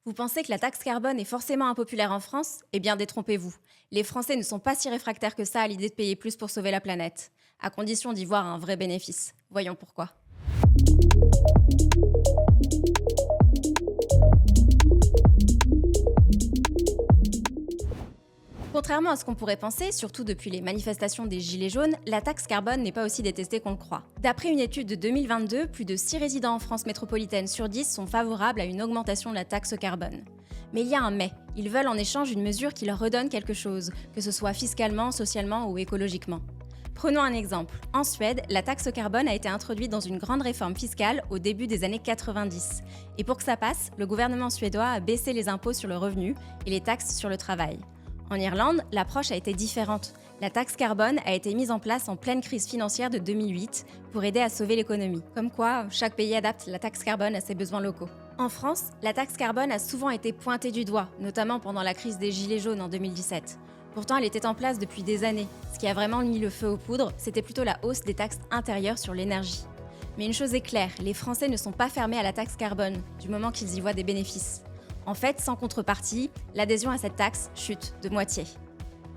Vous pensez que la taxe carbone est forcément impopulaire en France? Eh bien, détrompez-vous. Les Français ne sont pas si réfractaires que ça à l'idée de payer plus pour sauver la planète, à condition d'y voir un vrai bénéfice. Voyons pourquoi. Contrairement à ce qu'on pourrait penser, surtout depuis les manifestations des Gilets jaunes, la taxe carbone n'est pas aussi détestée qu'on le croit. D'après une étude de 2022, plus de 6 résidents en France métropolitaine sur 10 sont favorables à une augmentation de la taxe carbone. Mais il y a un mais. Ils veulent en échange une mesure qui leur redonne quelque chose, que ce soit fiscalement, socialement ou écologiquement. Prenons un exemple. En Suède, la taxe carbone a été introduite dans une grande réforme fiscale au début des années 90. Et pour que ça passe, le gouvernement suédois a baissé les impôts sur le revenu et les taxes sur le travail. En Irlande, l'approche a été différente. La taxe carbone a été mise en place en pleine crise financière de 2008 pour aider à sauver l'économie. Comme quoi, chaque pays adapte la taxe carbone à ses besoins locaux. En France, la taxe carbone a souvent été pointée du doigt, notamment pendant la crise des Gilets jaunes en 2017. Pourtant, elle était en place depuis des années. Ce qui a vraiment mis le feu aux poudres, c'était plutôt la hausse des taxes intérieures sur l'énergie. Mais une chose est claire, les Français ne sont pas fermés à la taxe carbone, du moment qu'ils y voient des bénéfices. En fait, sans contrepartie, l'adhésion à cette taxe chute de moitié.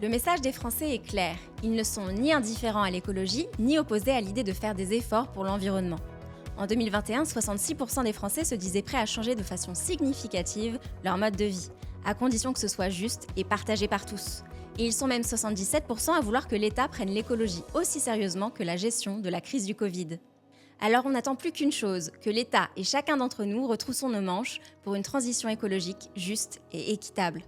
Le message des Français est clair. Ils ne sont ni indifférents à l'écologie, ni opposés à l'idée de faire des efforts pour l'environnement. En 2021, 66% des Français se disaient prêts à changer de façon significative leur mode de vie, à condition que ce soit juste et partagé par tous. Et ils sont même 77% à vouloir que l'État prenne l'écologie aussi sérieusement que la gestion de la crise du Covid. Alors on n'attend plus qu'une chose, que l'État et chacun d'entre nous retroussons nos manches pour une transition écologique juste et équitable.